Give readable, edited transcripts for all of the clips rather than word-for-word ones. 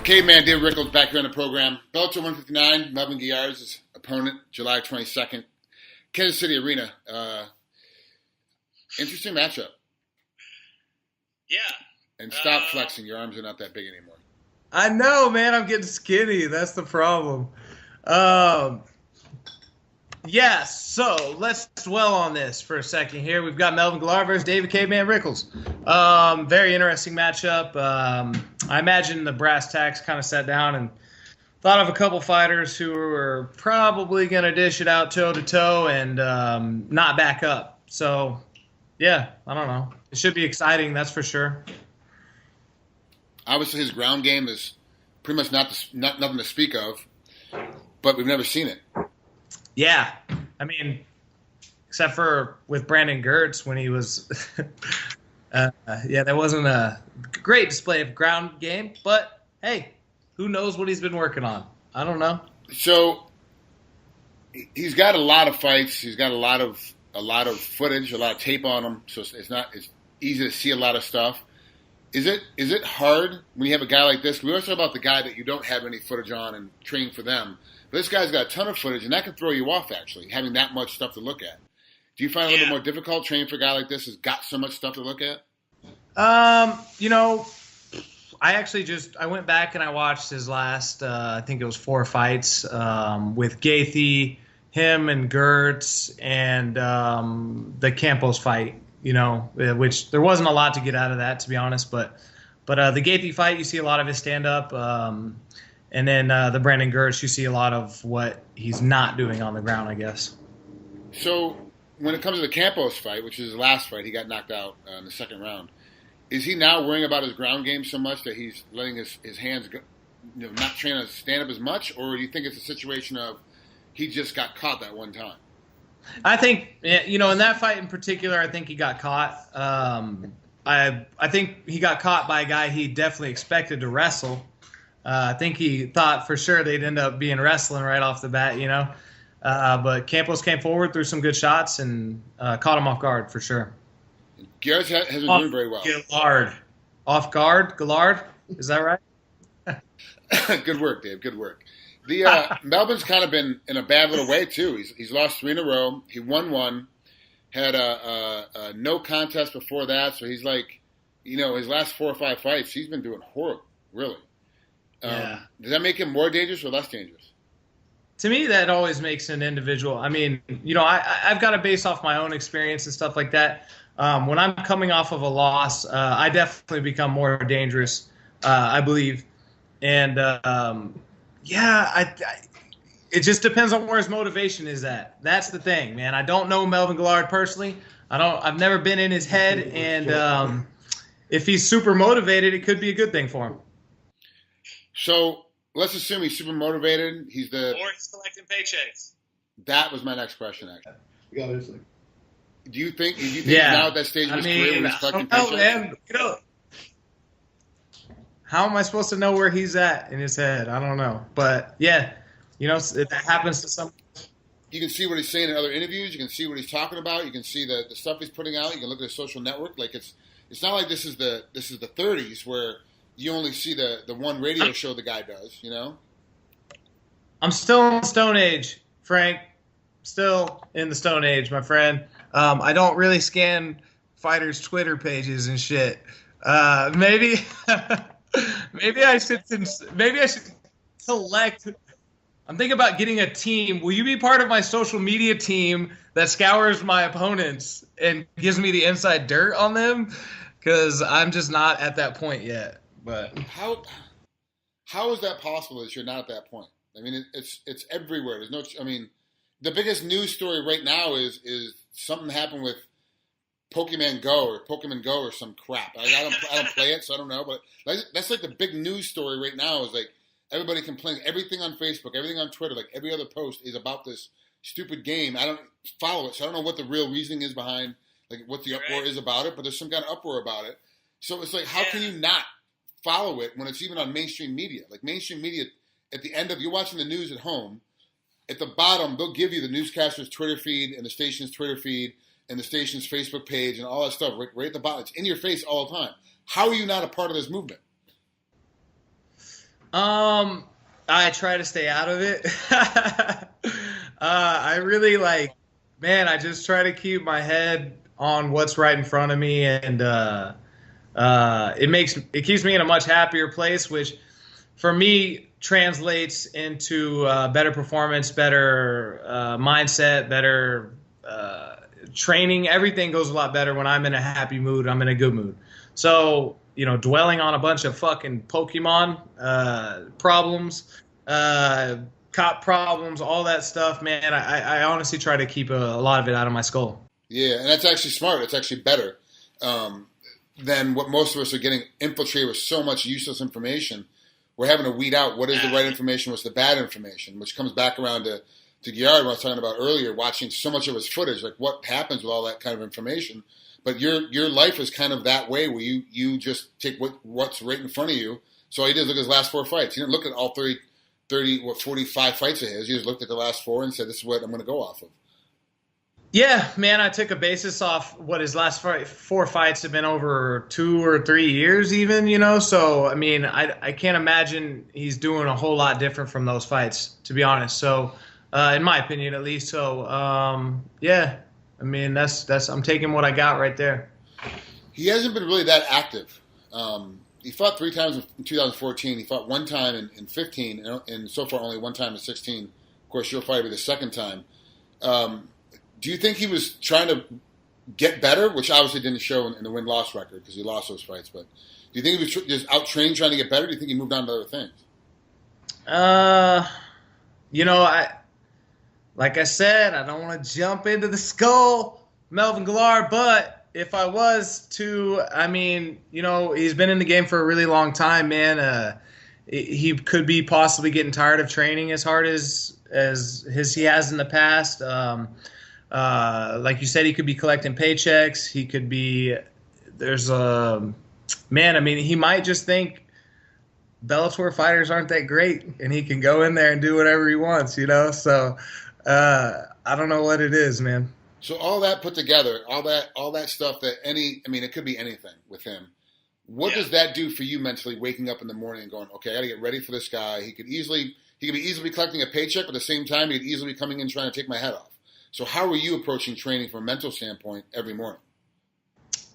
Caveman David Rickels back here on the program. Bellator 159, Melvin Guillard his opponent, July 22nd. Kansas City Arena. Interesting matchup. Yeah. And stop flexing. Your arms are not that big anymore. I know, man. I'm getting skinny. That's the problem. Yeah, so let's dwell on this for a second here. We've got Melvin Guillard versus David Caveman Rickels. Very interesting matchup. I imagine the brass tacks kind of sat down and thought of a couple fighters who were probably going to dish it out toe-to-toe and not back up. So, yeah, I don't know. It should be exciting, that's for sure. Obviously, his ground game is pretty much nothing to speak of, but we've never seen it. Yeah, I mean, except for with Brandon Gertz when he was, that wasn't a great display of ground game. But hey, who knows what he's been working on? I don't know. So he's got a lot of fights. He's got a lot of footage, a lot of tape on him. So it's easy to see a lot of stuff. Is it hard when you have a guy like this? We always talk about the guy that you don't have any footage on and train for them. But this guy's got a ton of footage, and that can throw you off, actually, having that much stuff to look at. Do you find it a little bit more difficult training for a guy like this who's got so much stuff to look at? I went back and I watched his last, I think it was 4 fights with Gaethje, him and Gertz, and the Campos fight, which there wasn't a lot to get out of that, to be honest. But the Gaethje fight, you see a lot of his stand-up. And then the Brandon Gertz, you see a lot of what he's not doing on the ground, I guess. So when it comes to the Campos fight, which is his last fight, he got knocked out in the second round. Is he now worrying about his ground game so much that he's letting his hands go, not trying to stand up as much? Or do you think it's a situation of he just got caught that one time? I think, in that fight in particular, I think he got caught. I think he got caught by a guy he definitely expected to wrestle. I think he thought for sure they'd end up being wrestling right off the bat, But Campos came forward, threw some good shots, and caught him off guard for sure. Guillard hasn't been doing very well. Guillard. Off guard? Guillard? Is that right? Good work, Dave. Good work. Melvin's kind of been in a bad little way, too. He's lost 3 in a row. He won 1. Had a no contest before that. So he's like, his last 4 or 5 fights, he's been doing horrible, really. Does that make him more dangerous or less dangerous? To me, that always makes an individual. I mean, I've got to base off my own experience and stuff like that. When I'm coming off of a loss, I definitely become more dangerous, I believe. And, it just depends on where his motivation is at. That's the thing, man. I don't know Melvin Guillard personally. I've never been in his head. And if he's super motivated, it could be a good thing for him. So let's assume he's super motivated. Or he's collecting paychecks. That was my next question, actually. Do you think he's now at that stage of his career where he's collecting paychecks? Man. How am I supposed to know where he's at in his head? I don't know. But, yeah, that happens to some. You can see what he's saying in other interviews. You can see what he's talking about. You can see the stuff he's putting out. You can look at his social network. Like it's not like this is the 30s where you only see the one radio show the guy does, I'm still in the Stone Age, Frank. Still in the Stone Age, my friend. I don't really scan fighters' Twitter pages and shit. Maybe I should select. I'm thinking about getting a team. Will you be part of my social media team that scours my opponents and gives me the inside dirt on them? Because I'm just not at that point yet. But how is that possible that you're not at that point? I mean, it's everywhere. There's no. I mean, the biggest news story right now is something happened with Pokemon Go or some crap. I don't play it, so I don't know. But that's like the big news story right now. Is like everybody complaining. Everything on Facebook, everything on Twitter, like every other post is about this stupid game. I don't follow it, so I don't know what the real reasoning is behind, like what the uproar is about it. But there's some kind of uproar about it. So it's like, how can you not follow it when it's even on mainstream media? Like mainstream media, at the end of you're watching the news at home, at the bottom they'll give you the newscaster's Twitter feed and the station's Twitter feed and the station's Facebook page and all that stuff right at the bottom. It's in your face all the time. How are you not a part of this movement? I try to stay out of it. I really man, I just try to keep my head on what's right in front of me, and it keeps me in a much happier place, which for me translates into better performance, better mindset, better training. Everything goes a lot better when I'm in a happy mood. I'm in a good mood. So, dwelling on a bunch of fucking Pokemon problems, cop problems, all that stuff, man, I honestly try to keep a lot of it out of my skull. Yeah, and that's actually smart. It's actually better than what most of us are getting infiltrated with so much useless information. We're having to weed out what is the right information, what's the bad information, which comes back around to Guillard, what I was talking about earlier, watching so much of his footage, like what happens with all that kind of information. But your life is kind of that way, where you just take what's right in front of you. So all he did is look at his last 4 fights. He didn't look at all 45 fights of his. He just looked at the last 4 and said, this is what I'm going to go off of. Yeah, man, I took a basis off what his last 4 fights have been over 2 or 3 years even, So, I mean, I can't imagine he's doing a whole lot different from those fights, to be honest. So, in my opinion, at least. So, yeah, I mean, that's I'm taking what I got right there. He hasn't been really that active. He fought 3 times in 2014. He fought 1 time in 15, and so far only 1 time in 16. Of course, your fight will be the second time. Do you think he was trying to get better, which obviously didn't show in the win-loss record because he lost those fights, but do you think he was just out-trained trying to get better, or do you think he moved on to other things? Like I said, I don't want to jump into the skull, Melvin Guillard, but if I was to, I mean, he's been in the game for a really long time, man. He could be possibly getting tired of training as hard as he has in the past. Like you said, he could be collecting paychecks. He could be, he might just think Bellator fighters aren't that great and he can go in there and do whatever he wants, So, I don't know what it is, man. So all that put together, all that stuff it could be anything with him. What does that do for you mentally, waking up in the morning and going, okay, I got to get ready for this guy. He could be easily collecting a paycheck, but at the same time, he could easily be coming in trying to take my head off. So how are you approaching training from a mental standpoint every morning?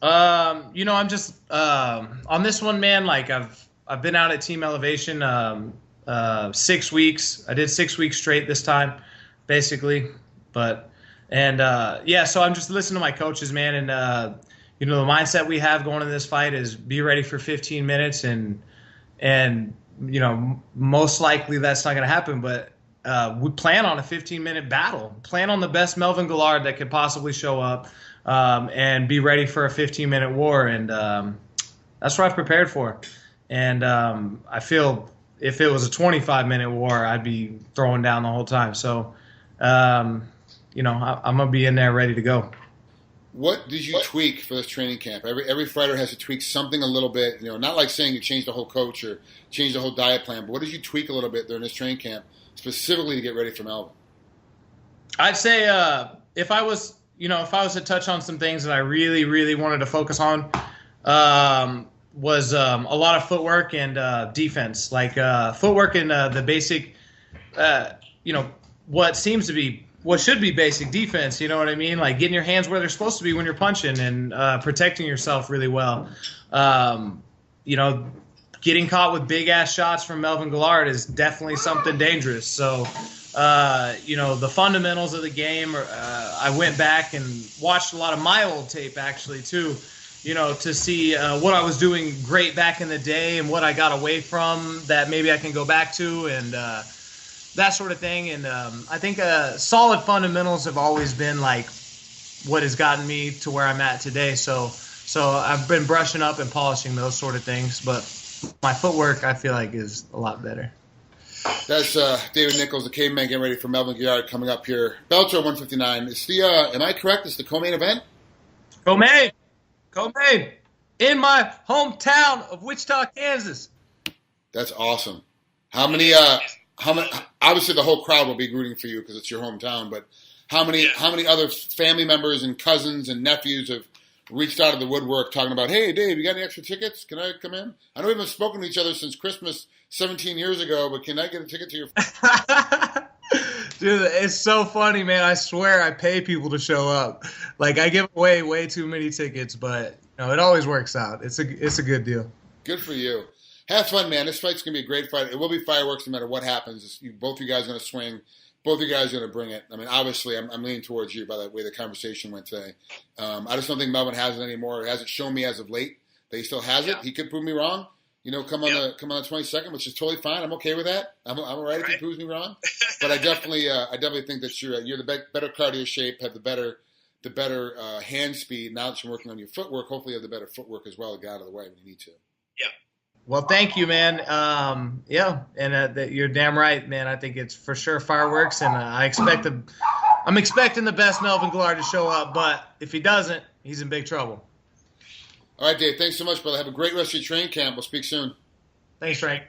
I'm just on this one, man. Like I've been out at Team Elevation 6 weeks. I did 6 weeks straight this time, basically. So I'm just listening to my coaches, man, and the mindset we have going into this fight is be ready for 15 minutes, and most likely that's not going to happen, but. We plan on a 15-minute battle. Plan on the best Melvin Guillard that could possibly show up, and be ready for a 15-minute war. And that's what I've prepared for. And I feel if it was a 25-minute war, I'd be throwing down the whole time. So, I'm going to be in there ready to go. What did you tweak for this training camp? Every fighter has to tweak something a little bit. Not like saying you changed the whole coach or changed the whole diet plan, but what did you tweak a little bit during this training camp specifically to get ready for Melvin? I'd say if I was to touch on some things that I really, really wanted to focus on, was a lot of footwork and defense. Like footwork and the basic, what should be basic defense. You know what I mean? Like getting your hands where they're supposed to be when you're punching and protecting yourself really well. Getting caught with big-ass shots from Melvin Guillard is definitely something dangerous. So, the fundamentals of the game, I went back and watched a lot of my old tape, actually, too, to see what I was doing great back in the day and what I got away from that maybe I can go back to and that sort of thing. And I think solid fundamentals have always been, like, what has gotten me to where I'm at today. So I've been brushing up and polishing those sort of things, but my footwork, I feel like, is a lot better. That's David Rickels, the caveman, getting ready for Melvin Guillard coming up here. Bellator 159. It's am I correct? It's the co-main event? Co-main. In my hometown of Wichita, Kansas. That's awesome. How many, obviously the whole crowd will be rooting for you because it's your hometown, but how many other family members and cousins and nephews have reached out of the woodwork talking about, hey, Dave, you got any extra tickets? Can I come in? I know we haven't spoken to each other since Christmas 17 years ago, but can I get a ticket to your Dude, it's so funny, man. I swear I pay people to show up. Like, I give away way too many tickets, but it always works out. It's a good deal. Good for you. Have fun, man. This fight's going to be a great fight. It will be fireworks no matter what happens. Both you guys are going to swing. Both you guys are going to bring it. I mean, obviously, I'm leaning towards you by the way the conversation went today. I just don't think Melvin has it anymore. It hasn't shown me as of late that he still has it. He could prove me wrong. Come on the 22nd, which is totally fine. I'm okay with that. I'm all right if he proves me wrong. But I definitely think that you're the better cardio shape, have the better hand speed. Now that you're working on your footwork, hopefully you have the better footwork as well to get out of the way when you need to. Yeah. Well, thank you, man. And you're damn right, man. I think it's for sure fireworks, and I'm expecting the best Melvin Guillard to show up. But if he doesn't, he's in big trouble. All right, Dave. Thanks so much, brother. Have a great rest of your training camp. We'll speak soon. Thanks, Frank.